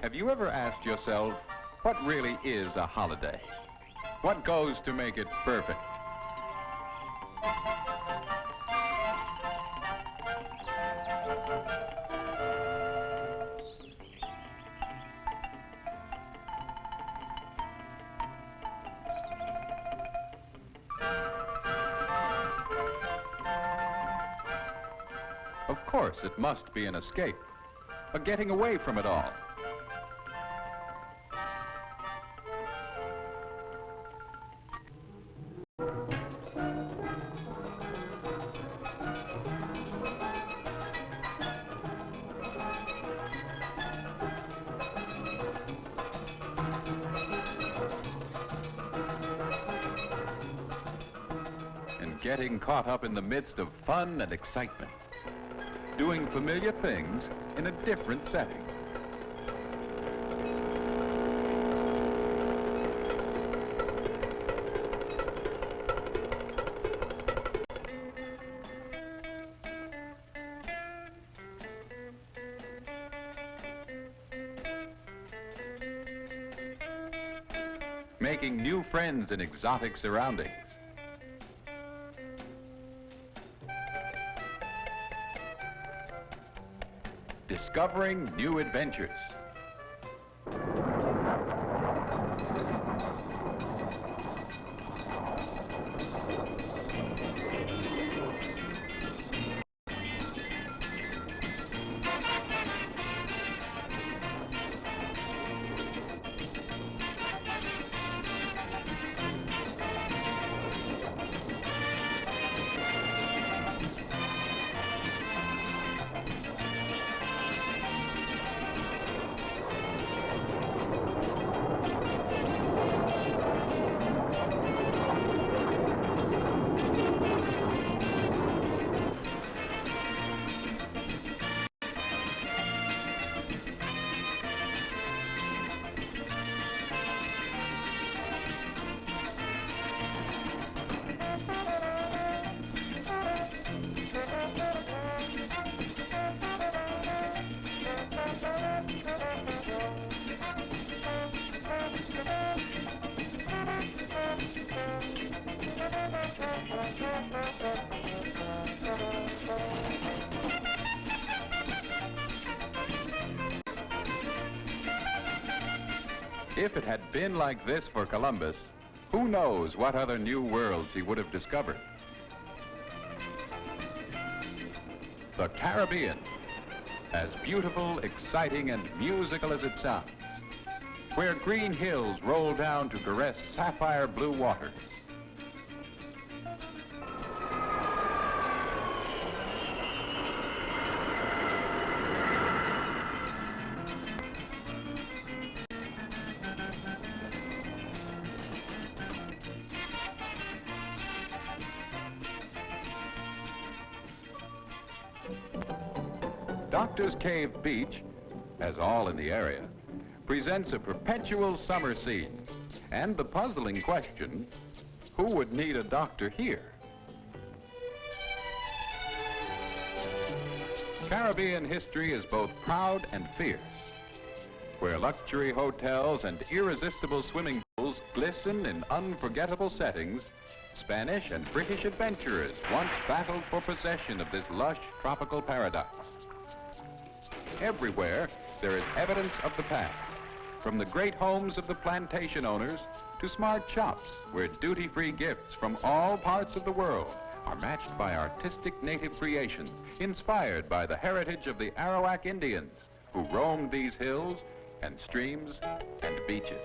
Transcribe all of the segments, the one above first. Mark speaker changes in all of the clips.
Speaker 1: Have you ever asked yourself, what really is a holiday? What goes to make it perfect? Of course, it must be an escape, a getting away from it all. And getting caught up in the midst of fun and excitement. Doing familiar things in a different setting. Making new friends in exotic surroundings. Discovering new adventures. If it had been like this for Columbus, who knows what other new worlds he would have discovered. The Caribbean, as beautiful, exciting, and musical as it sounds, where green hills roll down to caress sapphire blue waters. Doctor's Cave Beach, as all in the area, presents a perpetual summer scene and the puzzling question, who would need a doctor here? Caribbean history is both proud and fierce, where luxury hotels and irresistible swimming pools glisten in unforgettable settings. Spanish and British adventurers once battled for possession of this lush tropical paradise. Everywhere, there is evidence of the past, from the great homes of the plantation owners to smart shops where duty-free gifts from all parts of the world are matched by artistic native creations inspired by the heritage of the Arawak Indians who roamed these hills and streams and beaches.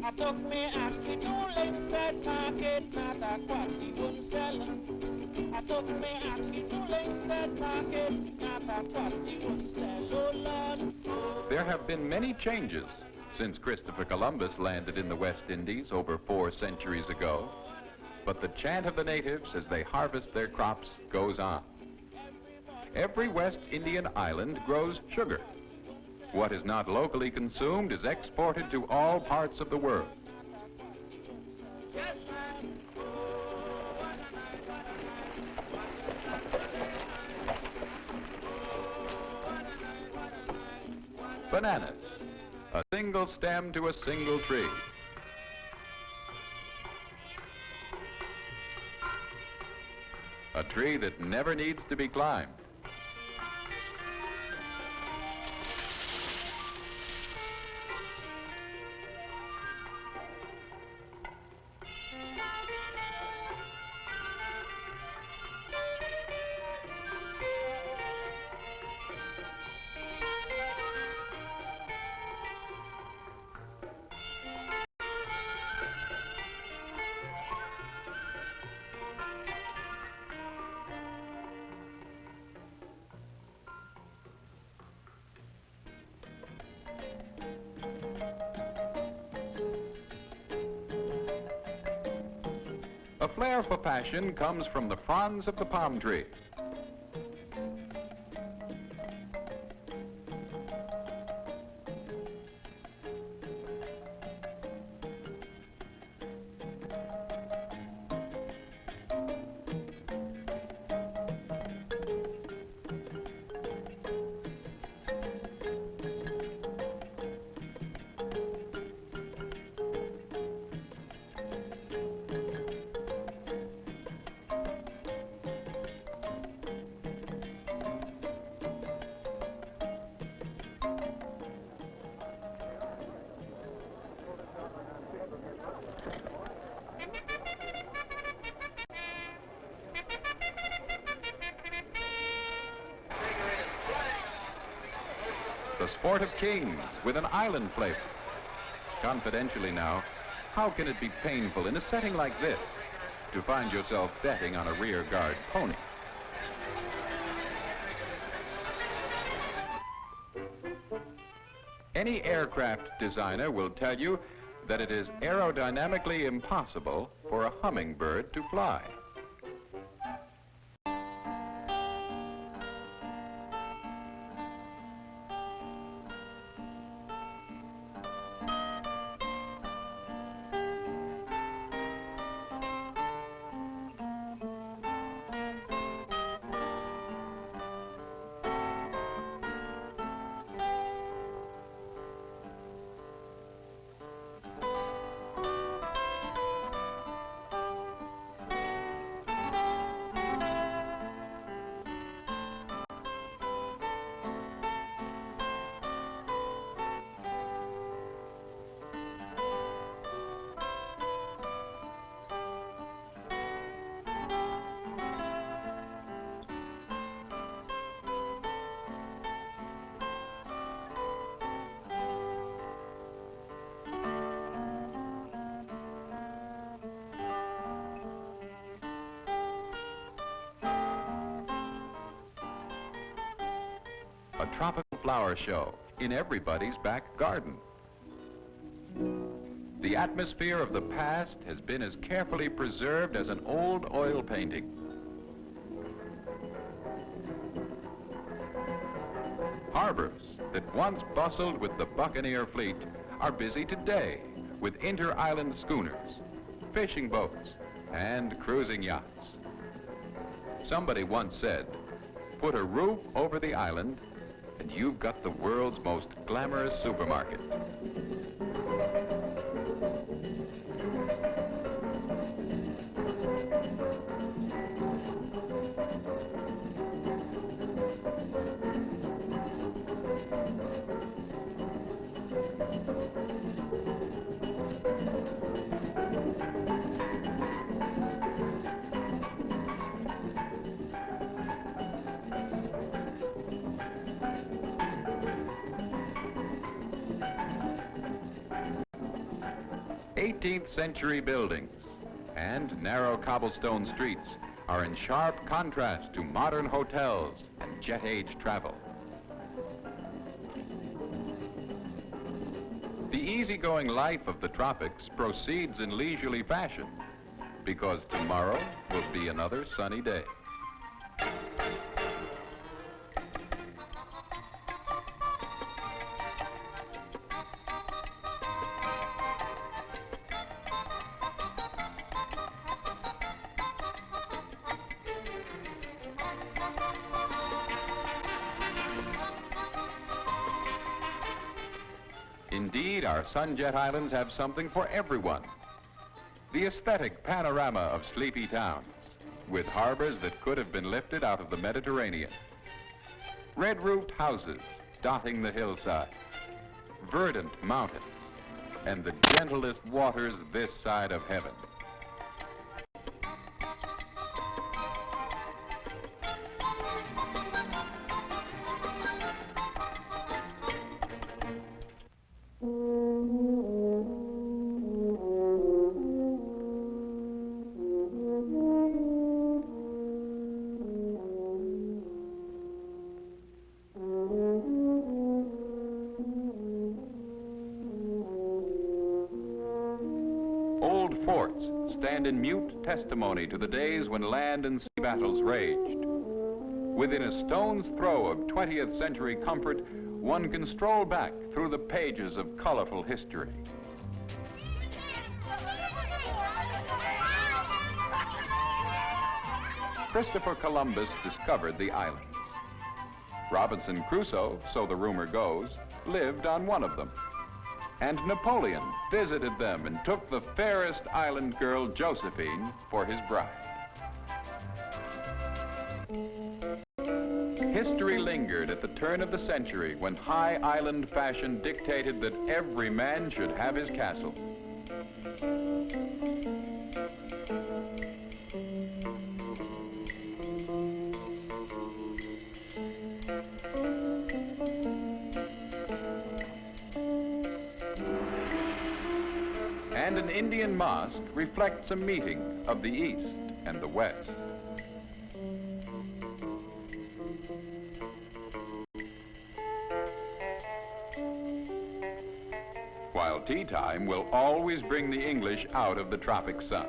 Speaker 2: I took me Ashley to Linstead Market, not a quart he wouldn't sell. I took me Ashley to Linstead Market, not a quart he wouldn't sell. Oh Lord.
Speaker 1: There have been many changes since Christopher Columbus landed in the West Indies over 4 centuries ago. But the chant of the natives as they harvest their crops goes on. Every West Indian island grows sugar. What is not locally consumed is exported to all parts of the world. Bananas, a single stem to a single tree. A tree that never needs to be climbed. A flair for passion comes from the fronds of the palm tree. The sport of kings with an island flavor. Confidentially now, how can it be painful in a setting like this to find yourself betting on a rear guard pony? Any aircraft designer will tell you that it is aerodynamically impossible for a hummingbird to fly. A tropical flower show in everybody's back garden. The atmosphere of the past has been as carefully preserved as an old oil painting. Harbors that once bustled with the buccaneer fleet are busy today with inter-island schooners, fishing boats, and cruising yachts. Somebody once said, put a roof over the island and you've got the world's most glamorous supermarket. 18th century buildings and narrow cobblestone streets are in sharp contrast to modern hotels and jet-age travel. The easygoing life of the tropics proceeds in leisurely fashion because tomorrow will be another sunny day. Indeed, our Sunjet Islands have something for everyone. The aesthetic panorama of sleepy towns, with harbors that could have been lifted out of the Mediterranean. Red-roofed houses dotting the hillside, verdant mountains, and the gentlest waters this side of heaven. Old forts stand in mute testimony to the days when land and sea battles raged. Within a stone's throw of 20th century comfort, one can stroll back through the pages of colorful history. Christopher Columbus discovered the islands. Robinson Crusoe, so the rumor goes, lived on one of them. And Napoleon visited them and took the fairest island girl, Josephine, for his bride. History lingered at the turn of the century when high island fashion dictated that every man should have his castle. And an Indian mosque reflects a meeting of the East and the West. While tea time will always bring the English out of the tropic sun.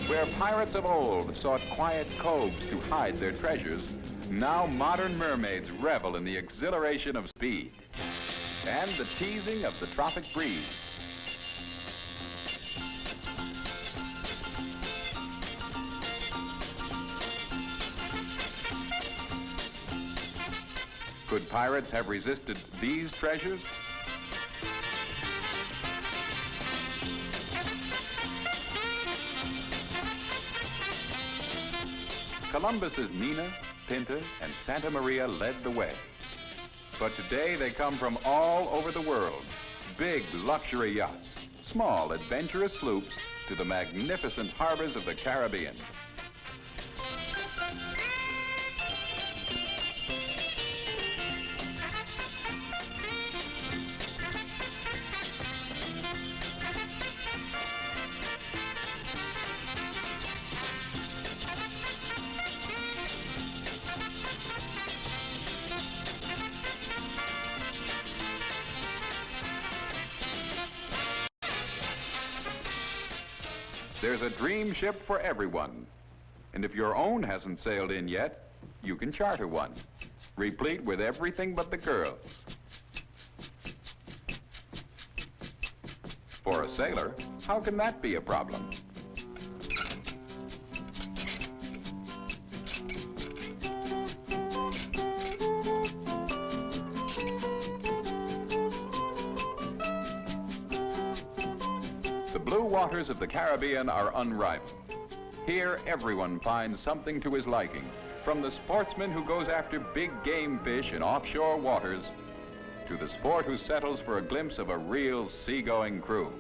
Speaker 1: Where pirates of old sought quiet coves to hide their treasures, now modern mermaids revel in the exhilaration of speed and the teasing of the tropic breeze. Could pirates have resisted these treasures? Columbus's Nina, Pinta, and Santa Maria led the way. But today they come from all over the world. Big luxury yachts, small adventurous sloops to the magnificent harbors of the Caribbean. There's a dream ship for everyone. And if your own hasn't sailed in yet, you can charter one, replete with everything but the girls. For a sailor, how can that be a problem? The blue waters of the Caribbean are unrivaled. Here, everyone finds something to his liking, from the sportsman who goes after big game fish in offshore waters, to the sport who settles for a glimpse of a real seagoing crew.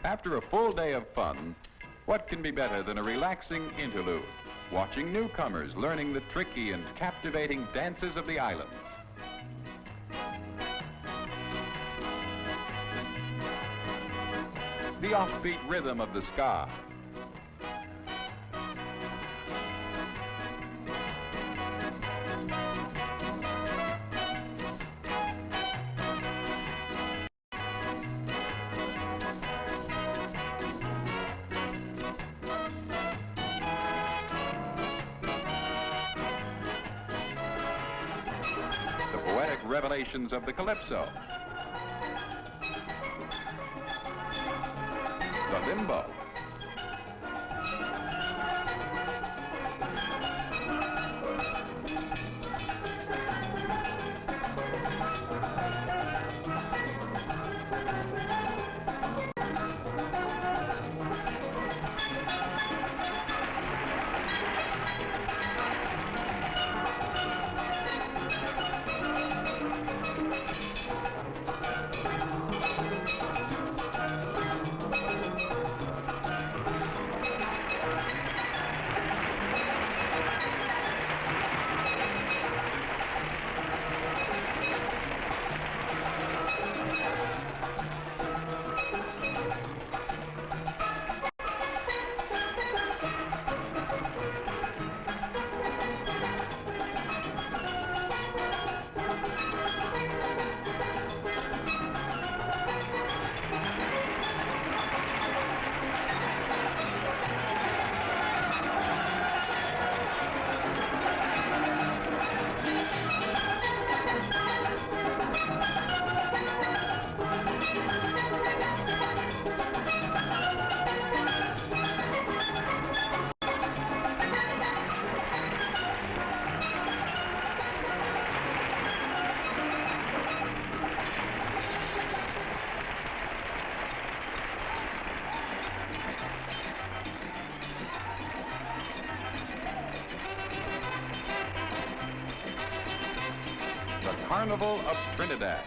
Speaker 1: After a full day of fun, what can be better than a relaxing interlude, watching newcomers learning the tricky and captivating dances of the islands? The offbeat rhythm of the ska. The poetic revelations of the calypso. The limbo. The Carnival of Trinidad,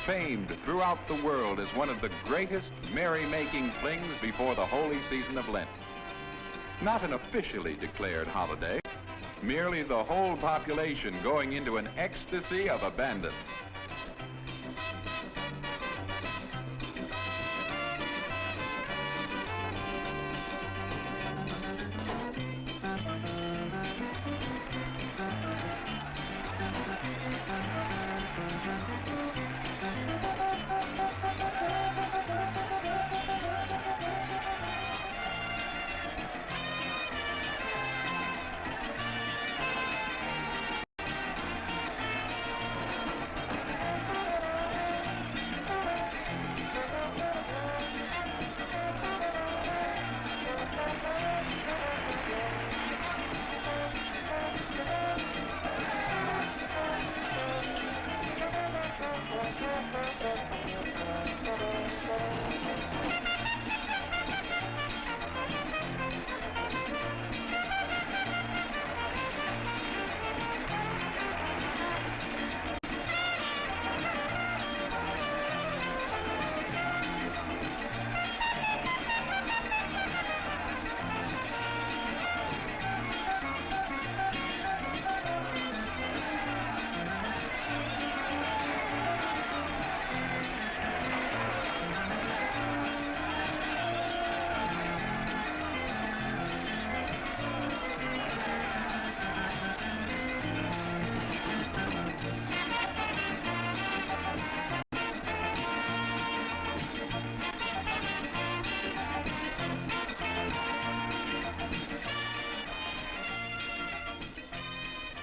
Speaker 1: famed throughout the world as one of the greatest merry-making flings before the holy season of Lent. Not an officially declared holiday, merely the whole population going into an ecstasy of abandon.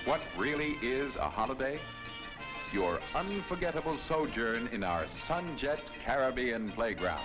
Speaker 1: What really is a holiday? Your unforgettable sojourn in our Sunjet Caribbean playground.